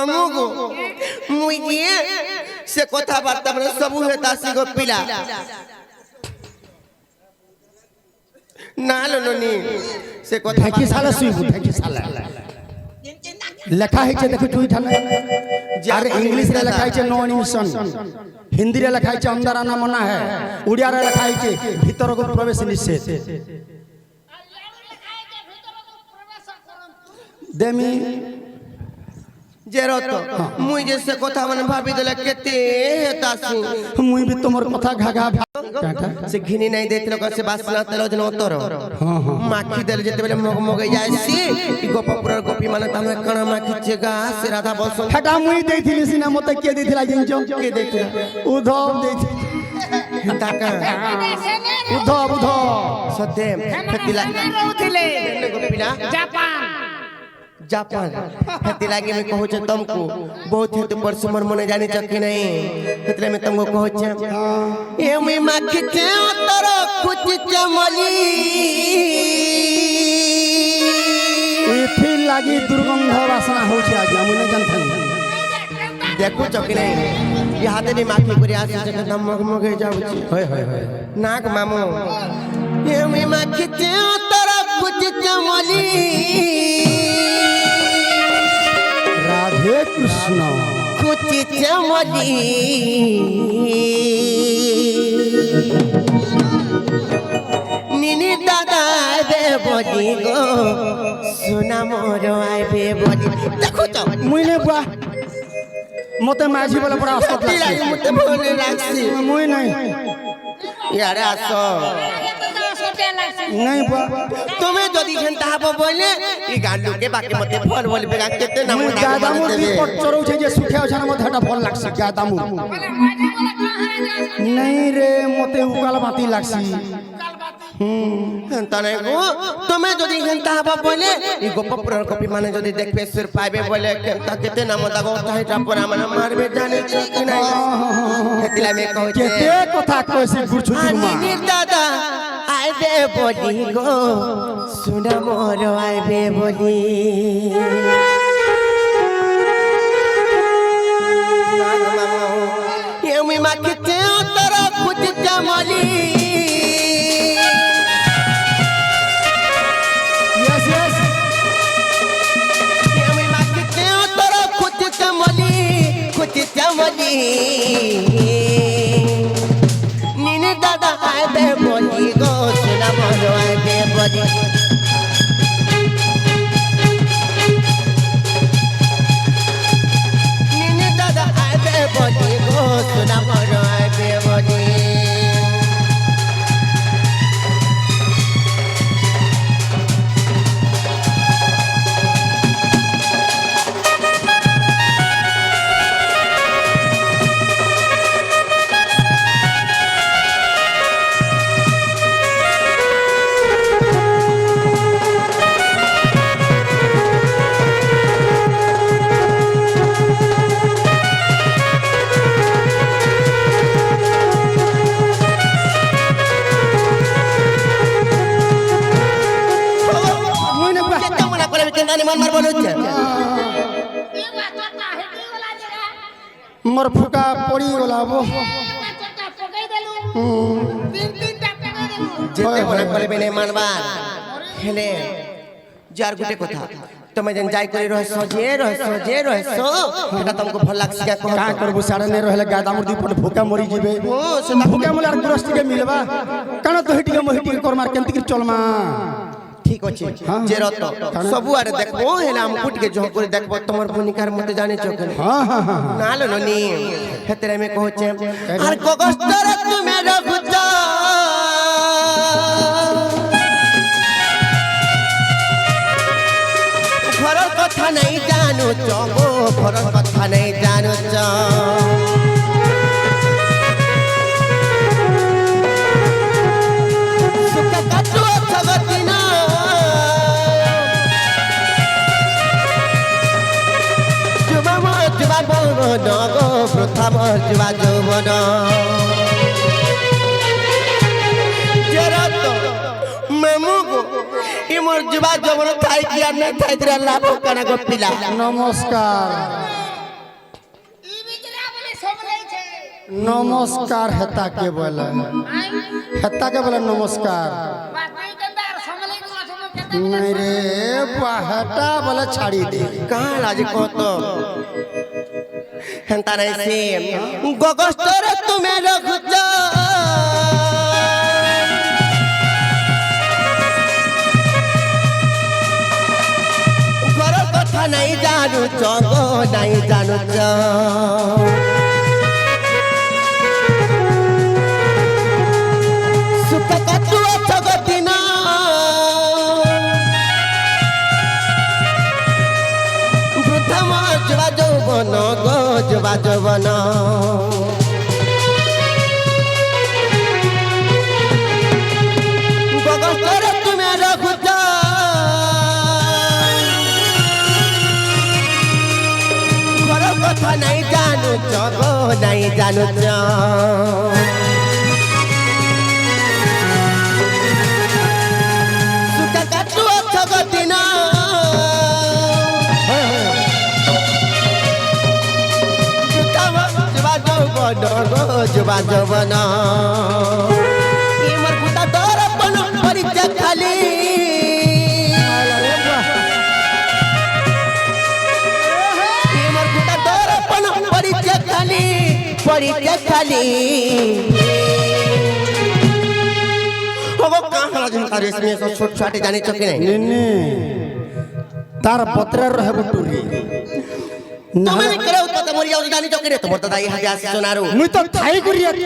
আমগো মুই গিয়ে সে কথাবার্তা মানে সবু হেতাসি গো পিলা না লনি সে কথা ঢাকি সালা শুইবু ঢাকি সালা লেখা হয়েছে দেখো তুই থানা আর इंग्लिश রে লেখা হয়েছে নো এডমিশন হিন্দি রে লেখা হয়েছে अंदर आना मना है उड़िया रे লেখা হয়েছে ভিতর को प्रवेश निषेध देमी जेरत मुई जैसे কথা মানে ভাবি দেলে কেতে হেতাসি मुई भी तोमर कथा घाघा से घिनी नहीं देत लोग से बासना तेल जन उतर माखी देल जेते बेले मग मग जायसी ई गोपपुर गोपी माने तमे कणा माखी जेगा से राधा बसन हेटा मुई देथिली सिना मते के देथिला जिंजो के देथिला उधव देथि ताका उधव सते फेतिला रहउथिले गोपीला जापान हेती लागे मैं कहू छ तुमको बहुत हेतु परसमर मने जानि छ कि नहीं हेतले मैं तुमको कहू छ ए मैं माखी के उतर कुछ चमली एथि लागी दुर्गंध वासना हो छ आज मुने जानथन देखो छ कि नहीं ये हाथे में माखी करी आसी छ हम मगे जाऊ छी होय होय होय नाक मामू ए मैं माखी के उतर कुछ चमली राधे कृष्ण कुछ चमली निनी दादा बे बोली गो सुना मोर आइबे बोली देखो तो मुइने बुआ मते माझी वाला बड़ा आसत लागसी मते बोले लागसी मुई नहीं यारे आसो नहीं बुआ तुम्हें जदी घंटा हबो बोले ई गांडू के बाकी मते फल बोल बेगा केते ना मुई गादामु दीपट चरौ छे जे सुखे छन मते हटा फल लागसी गादामु नहीं रे मते उकाल बाती लागसी तने को तुम्हें जदी घंटा हबो बोले ई गोपपुर कपि माने जदी देखबे सिर पाइबे बोले केता केते ना मता गो ताहि टापरा माने मारबे जाने छ कि नहीं हेतिला में कहू छे केते कथा कहसी गुरछुती मा दादा आइबे बोली गो सुना मोर आइबे बोली यमी माखी ते उतर कुछ चमली यस यस यमी माखी ते उतर कुछ चमली नीने दादा आइबे बोली गो सुना मोर आइबे बोली नीने दादा आइबे बोली गो सुना मोर आइबे बोली मोर फुका पड़ी गला वो जेते बोले बोले ने मानबार हेले जार गुटे कथा तमे जन जाय करी रहसो जे रहसो एटा तुमको भल लागसी का का करबु सारे ने रहले गादामुर दीपट भूका मरी जिबे से भूका मुलार ग्रस्ती के मिलबा काना तो हिटी के मोहिटी के करमार केंति के चलमा ठीक अछि जे रत सबु आरे देखबो हेला हम कुट के जो करे देखबो तमर भूनिकार मते जाने चोकन हां हां हां नालो ननी हेतरे में कहू छे आर कगस्तर तुमे रखुच घर कथा नहीं जानु चगो घर कथा नहीं जानु च सुख कटो जगतिना जुबा बोल नगो प्रथा जुबा जौवन जेरत मेमुगो इमर जुबा जौवन थाई किया नहीं थाई तेरा लाभ कना गो पिला नमस्कार নমস্কার হেতা কে বলে হেতা কে বলে নমস্কার নাই রে হেতা বলে ছাড়ি দে কাল আজ কত হেন্তা নাই সে গগস্তরে তুমি রখুছ ঘর কথা নাই জানুছ গো নাই জানুছ সুখ কাটুছ গতিনা প্রথম যুবা যৌবন গো যুবা যৌবন গগস্তরে তুমি রখুছ ঘর কথা নাই জানুছ গো নাই জানুছ সুখ কাটুছ গতিনা যুবা যৌবন ইমর গুটা দরপন পরিচয় খালি ইমর গুটা দরপন পরিচয় খালি ওগো কাহলা জনতা রেশমি সব ছোট ছোট জানি চকি নাই নেনে তার পত্রের রহে বুটুরি তুমি কেউ তো মরি যাও জানি চকি রে তোমার দাদা ইহাতে আসি সোনারু মুই তো ঠাই করি আছি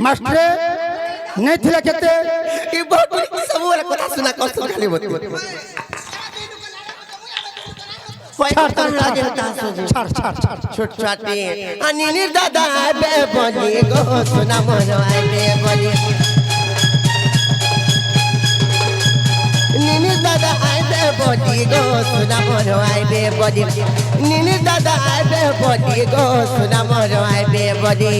মাস্টারে নাই থিলা কেতে ই বহুত সব কথা শুনা কষ্ট খালি বতি ছাড় ছাড় ছাড় ছোট ছোটে আনিনি দাদা বে বলি গো সোনা মনো আইবে বলি নিনি দাদা আইবে বলি গো সোনা মনো আইবে বলি নিনি দাদা আইবে বলি গো সোনা মনো আইবে বলি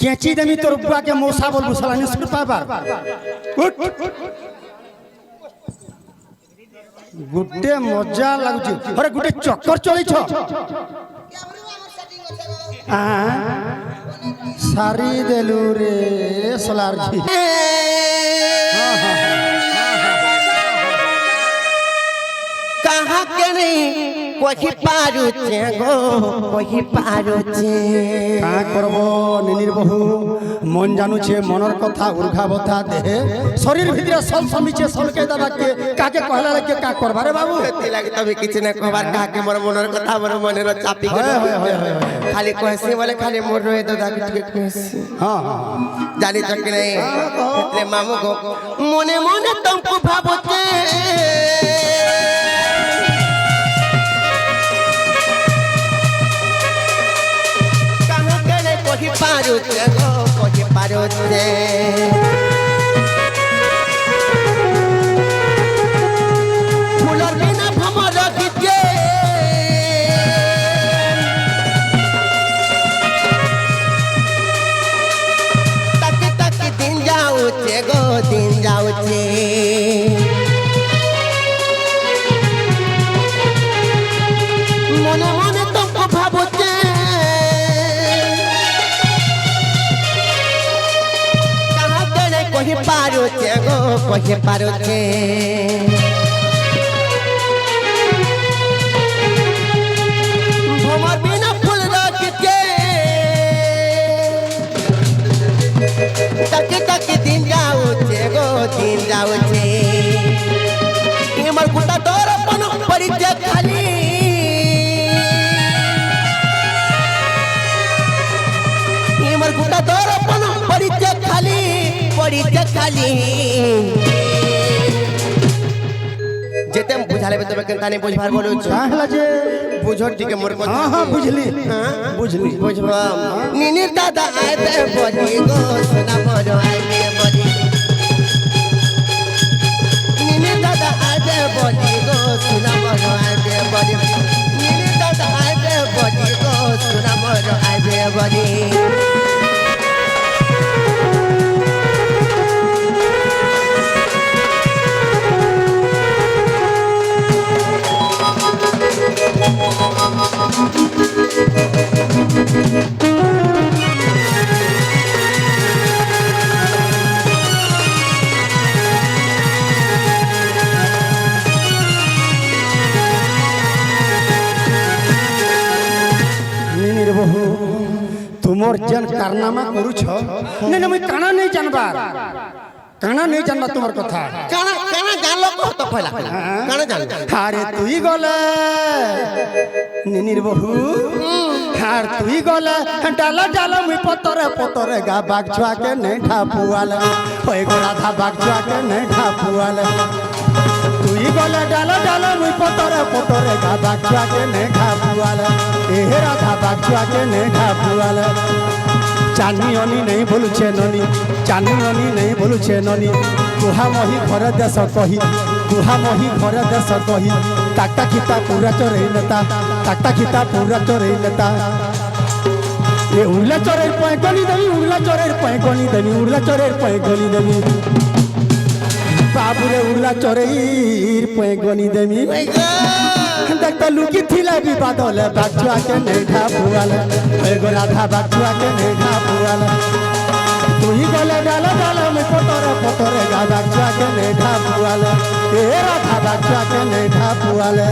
কেঁচি দেমি তোর বুয়াকে মৌসা বলবো শালা নিষ্ঠ পাবার উঠ গুটে মজা লাগুছে আরে গুটে চক্কর চলিছ সারি দেলু রে সোলার ঝি কাহা কে নেই কহি পারুছে গো কহি পারুছে কা করব নিনির বহু মন জানুছে মনের কথা উর্ঘা বথা দেহে শরীর ভিতরে সব সমিছে সলকে দাবাকে কাকে কহলা লাগে কা করবা রে বাবু এতি লাগে তবে কিছু না কবার কাকে মোর মনের কথা মোর মনের চাপি করে খালি কইছি বলে খালি মোর রয়ে দাদা ঠিক কইছি হ্যাঁ জানি তো কি নাই এতে মামু গো মনে মনে তমকু ভাবতে কহি পারুছে গো কহি পারুছে ফুলর বিনা ভ্রমর রখিছে তাকে তাকে দিন যাউছে গো দিন যাউছে মনে মনে তোকে ভাবুছে কহি পারুছে গো কহি পারুছে ভ্রমর বিনা ফুল রাখিছে তাকে তাকে দিন যাউছে গো দিন যাউছে এমর গুটা দরপন পরিচয় খালি এমর গুটা দরপন পরিচয় খালি পরিচয় খালি যেতে বুঝা তাহলে তুমি কেনতা নেই বুঝবার বলুছ কাহলা যে বুঝো টিকে মোর কথা হ্যাঁ হ্যাঁ বুঝলি বুঝলি বুঝবা নিনির দাদা আইতে বজি গো সোনা মরো আইতে বজি নিনির দাদা আইতে বজি গো সোনা মরো আইতে বজি নিনির দাদা আইতে বজি গো সোনা মরো আইতে বজি নিনির বহু তোমার যেন কারনামা করুছ না না মুই কানা নেই জানবার কানা নেই জানবার তোমার কথা কানা কানা জানলো কত পয়লা কানা জান আরে তুই গলে নিনির বহু আর তুই গলে ডালা ডালা মুই পতরে পতরে গা বাগ ছুয়াকে নেই ঠাপুয়ালে ওই গো রাধা বাগ ছুয়াকে নেই ঠাপুয়ালে তুই গলে ডালা ডালা মুই পতরে পতরে গা বাগ ছুয়াকে নেই ঠাপুয়ালে এ রাধা বাগ ছুয়াকে নেই ঠাপুয়ালে চানি অনি নেই বলুছে ননি চানি অনি নেই বলুছে ননি কুহা মহি ঘরে দেশ কহি কুহা মহি ঘরে দেশ কহি তাকটা খিতা পুরা চরেই নেতা তাকটা খিতা পুরা চরেই নেতা এ উড়লা চরের পয় গলি দেবি উড়লা চরের পয় গলি দেবি উড়লা চরের পয় গলি দেবি বাবুরে উড়লা চরের পয় গলি দেবি দেখতে লুকি থিলা বিবাদলে বাচ্চাকে নেই ঠাপুয়ালে ওই গো রাধা বাচ্চাকে নেই ঠাপুয়ালে তুই গলে ডালা ডালা মে পতরে পতরে গা বাচ্চাকে নেই ঠাপুয়ালে এ রাধা বাচ্চাকে নেই ঠাপুয়ালে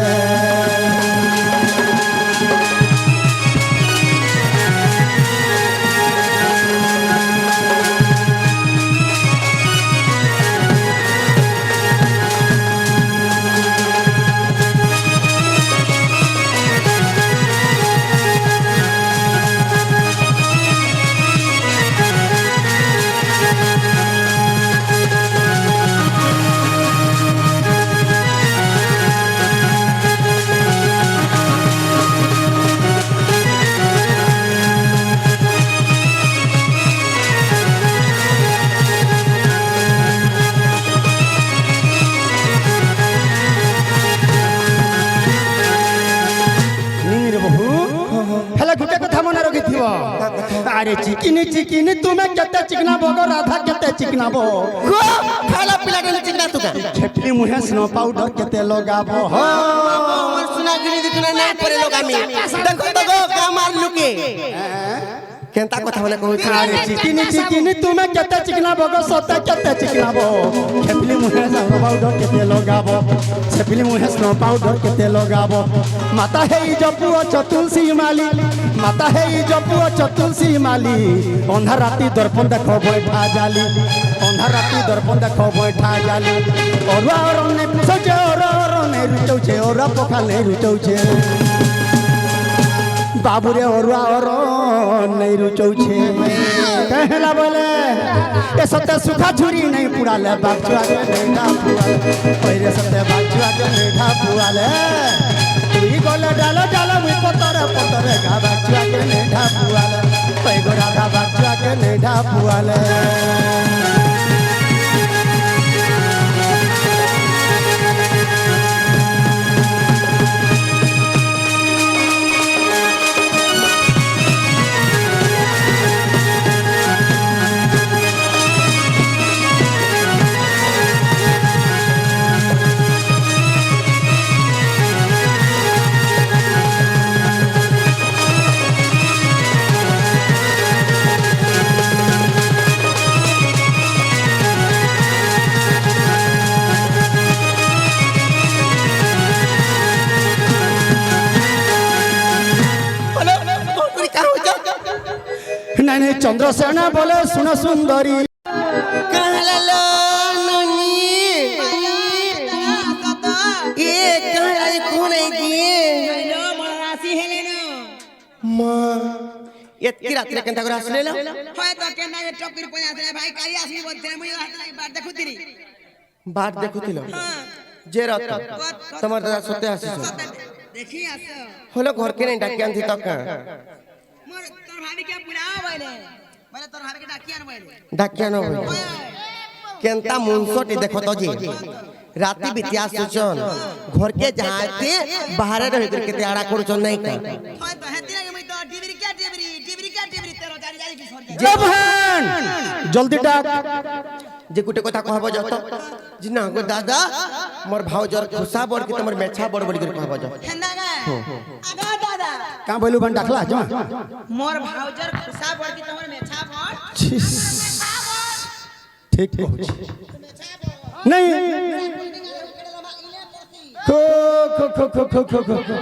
আরে চিকিনি চিকিনি তুমি কেতে চিকনাবো গো রাধা কেতে চিকনাবো গো খালা পিলাটা চিকনা তুকা খেপলি মুহে স্নো পাউডার কেতে লগাবো আমার সোনা গিনি দিতুনা না পরে লোকামি দেখো তো গো কামার লুকে কেনতা কথা বলে কইছ আরে চিকিনি চিকিনি তুমি কেতে চিকনাবো গো সতে কেতে চিকনাবো খেপলি মুহে স্নো পাউডার কেতে লগাবো খেপলি মুহে স্নো পাউডার কেতে লগাবো মাতা হেই জপু তুলসী মালি মাতা হেই জপু তুলসী মালি অন্ধার রাতি দর্পণ দেখো বৈঠা জালি অন্ধার রাতি দর্পণ দেখো বৈঠা জালি অরুয়া অরণ্যে পুষছে ওরা অরণ্যে রুচৌছে ওরা পখালে রুচৌছে বাবুরে অরুয়া অরণ্যে রুচৌছে कहला बोले ए सत्य सुखा झुरी नहीं पुराले बागचुआ के नेठा पुआले पहिले सत्य बागचुआ के नेठा पुआले तुई गोले डालो डालो मुई पतरे पतरे गा बागचुआ के नेठा पुआले पै गो राधा बागचुआ के नेठा पुआले नहीं नहीं चंद्रसेना बोले सुन सुंदरी कहला लो ननी ए कहला कोन है की हेलो मरासी हेले न मां एतकी रात्रे केनता कर आसलेला হয় তো কেন না টপির পয়া আসলে ভাই কালি আসি বলতে মুই হাতে লাগি বার দেখুতিনি बाट देखुतिलो যে রাত তোমার দাদা সতে আসিছ দেখি আস হলো ঘর কে নাই ডাকি আনতি তক মোর তোর ভাবি কে বুলাও বলে বলে তোর ভাবি কে ডাকি আন বলে ডাকি আনো কেনতা মুনসটি দেখো তো জি রাতি বিতি আসুছন ঘর কে যাতে বাহারে রহি করে কেতে আড়া করছন নাই কা হয় তো হেতি লাগে মই তো টিভি তেরো জানি জানি কি সর যায় জবহান জলদি ডাক যে গুটে কথা কহব যত জি না গো দাদা মোর ভাউজর খুসা বড় কি তোমার মেছা বড় বড় করে কহব যত হেন্দা গা আগা দাদা কা বইলু বান ডাকলা জমা মোর ভাউজর খুশা বড় কি তোমার মেছা বড় ঠিক কହୁছি নাই খো খো খো খো খো খো খো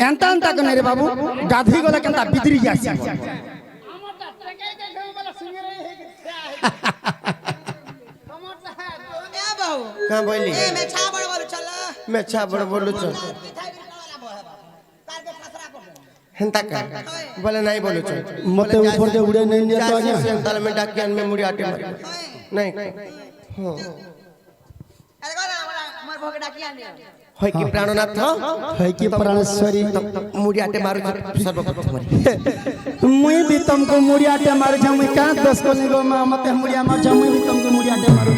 এন্তা এন্তা কনে রে বাবু গাধি গলা কেনতা বিদরি যাসি এ বাবু কা বইলি এ মেছা বড় বড় চল মেছা বড় বড় চল হেনতা কা বলে নাই বলুছ মতে উপর যে উড়ে নাই নিয়ে তো আনিয়া তাহলে আমি ডাকি আনমে মুড়ি আটে মারি নাই হ্যাঁ আরে গলা মোর ভোগে ডাকি আন হয় কি প্রাণনাথ হয় কি প্রাণেশ্বরী মুড়ি আটে মারু সর্বপ্রথম मुई भी तुमको मुड़ियाटे मार जा मुई का दस को निगो मा मते मुड़िया मार जा मुई भी तुमको मुड़ियाटे मारू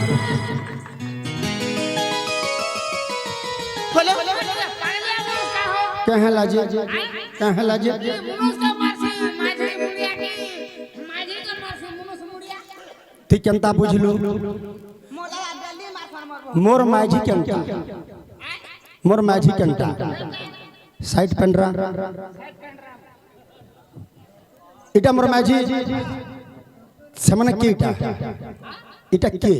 कहे लाजे कहे लाजे ठीक केनता बुझलू मोला जल्दी मार मोर मोर माझी केनता मोर माझी केनता साइड पेंड्रा इटा मोर माझी सेमने के इटा के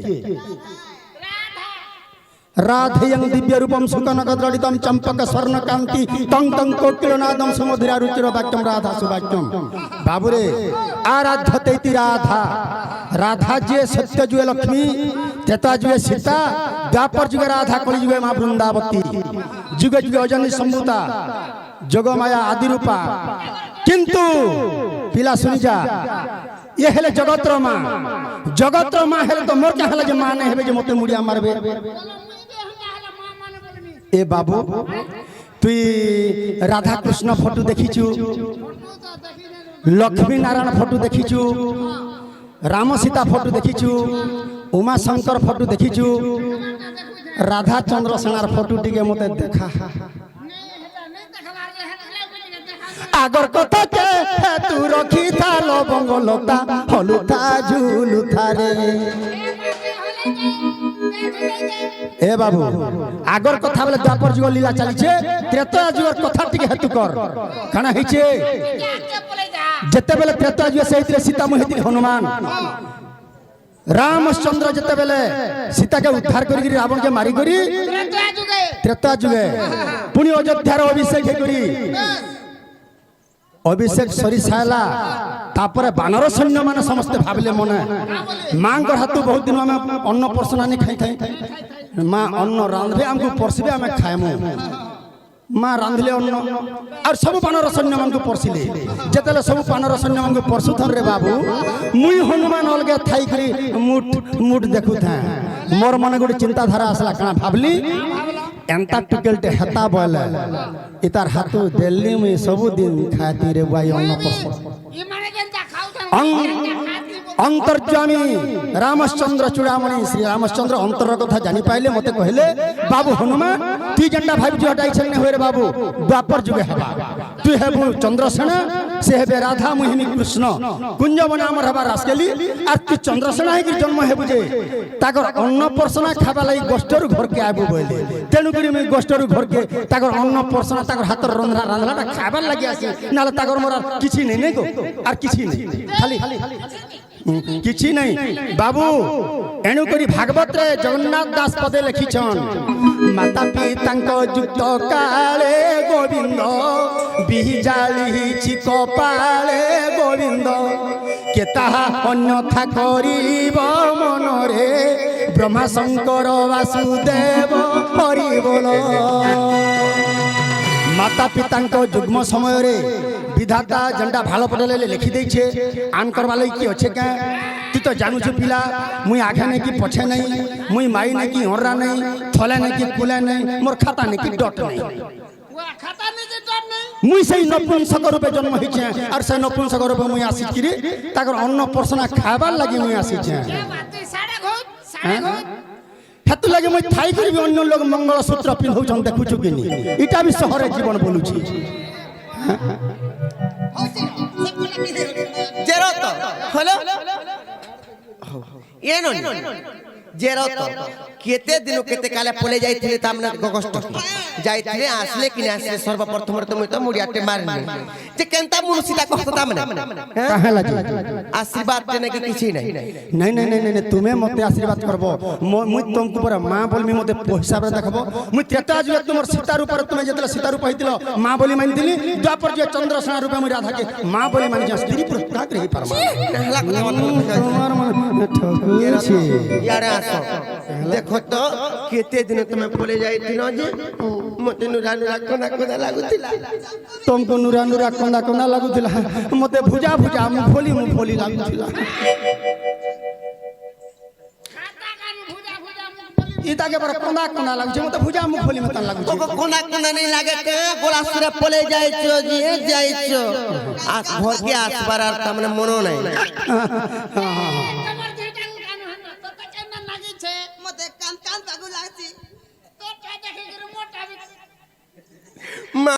राधेयं दिव्य रूपम सुकनकद्रडितं चंपक स्वर्ण कांति तंग तंग कोकिलनादम समुद्रा रुचिर वाक्यम राधा सुवाक्यम बाबुरे आराध्यतेति राधा राधा जे सत्य जुए लक्ष्मी त्रेता जुए सीता द्वापर जुगे राधा कलि जुगे मां वृंदावती जुगे जुगे अजनी संभूता जग माया आदि रूपा किंतु पिला सुनि जा ये हेले जगतर मां हेले तो मोर क्या हेले जे मां ने हेबे जे मते मुड़िया मारबे ए बाबू तुई राधा कृष्ण फोटो देखिचु लक्ष्मी नारायण फोटो देखिचु राम सीता फोटो देखिचु उमा शंकर फोटो देखिचु राधा चंद्र सेनार फोटो टिके मते देखा आगर कथा के तू रखी था लवंग लता हलुथा झुलुथा रे ए बाबू आगर कथा बोले द्वापर जुग लीला चलीछे त्रेता जुगर कथा टिके हेतु कर काना हिचे जते बेले त्रेता जुग सहित सीता मोहित हनुमान रामचंद्र जते बेले सीता के उद्धार करी रावण के मारी करी त्रेता जुगे पुनी अयोध्या रो अभिषेक करी अभिषेक सरी साला तापरे बानर सैन्य माने समस्त भाबिले मने मां को हाथ बहुत दिन में अन्न परसना नहीं खाई खाई मां अन्न रांधबे हमको परसबे हम खाएमु मां रांधले अन्न और सब बानर सैन्य मान को परसिले जतले सब बानर सैन्य मान को परसुथन रे बाबू मुई हनुमान अलगे थाई करी मुठ मुठ देखु था मोर मन गोटे चिंता धारा आसला कना भाबली एंता टुकेलटे हेता बोले इतार हाथू दिल्ली में सब दिन खाती रे भाई अन्न अंतर्जामी रामचंद्र चूड़ामणि श्री रामचंद्र अंतर कथा जानी पाइले मते कहले बाबू हनुमान तु जेंटा भाई जो हटाई छने होरे बाबू द्वापर जुगे हबा तु हेबु चंद्रसेना से हेबे राधा मोहिनी कृष्ण कुंजवन हमर हबा रासकेली आ तु चंद्रसेना हे कि जन्म हेबु जे ताकर अन्न परसना खाबा लागि गोष्ठरु घर के आबु बोले तेनु करी मैं गोष्ठरु घर के ताकर अन्न परसना ताकर हाथ रंधरा रांधलाटा खाबा लागि आसी नाले ताकर मोर किछि नै नै गो आर किछि नै खाली किछि नहीं बाबू एणु करी भागवत रे जगन्नाथ दास पदे लिखिछन माता पिता युक्त काले गोविंद बिजाली कपाले गोविंद केताहा अन्यथा करिब मनरे ब्रह्मा शंकर वासुदेव हरि बोल माता पिता युग्म समय रे विधाता झंडा भालो पटले लिखि दैछे आन करवा लई की अच्छे क्या তুই তো জানুଛୁ পিলা মুই আঘে নাই কি পছে নাই মুই মাই নাই কি হররা নাই থলে নাই কি কুলে নাই মোর খাতা নাই কি ডট নাই মুই সেই নপুংসক রূপে জন্ম হইছে আর সেই নপুংসক রূপে মুই আসিছি রে তাকর অন্ন পর্সনা খাবার লাগি মুই আসিছে হেতু লাগে মুই থাই করিবি অন্য লোক মঙ্গলসূত্র পিন্ধৌছন দেখুছু কিনি এটা বি শহরে জীবন বলুছি জেরত হলো এনো জেরত কেতে দিন কেতে কালে পলে যাইছিলে তামনা কষ্ট যাইছিলে আসলে কিনে আসলে সর্বপ্রথম তুমি তো মুড়িয়াতে মারনি যে কেনতা মুনসিটা কষ্ট তামনা কাহে লাগি আশীর্বাদ দেনে কি কিছু নাই নাই নাই নাই নাই তুমি মতে আশীর্বাদ করব মুই তুমকু পরে মা বলমি মতে হিসাবে দেখব মুই ত্রেতা যুগে তোমার সীতা রূপে তুমি যেতলে সীতা রূপ হইতিল মা বলি মানি দিলি দ্বাপর যে চন্দ্রসেনা রূপে মুই রাধাকে মা বলি মানি যা স্ত্রী পুরুষ কাক রহি পারমা তোমার মনে ঠকুছি ইয়ারে আসো দেখো তো কেতে দিন তুমি পলে যাইছিল যে মতে নুরা নুরা কোনা কোনা লাগুতিলা तुमको नुरा नुरा कोना कोना लागुला मते भुजा भुजा मुफोली लागुला इता के पर कोना कोना लागु मते भुजा मुफोली मत लागु ओ कोना कोना नहीं लागे के गोला सुरे पले जाइছো जी जाइছো आस भर के आसपार আর তামনে মনো নাই মতে কান কান পাগু লাগছি মা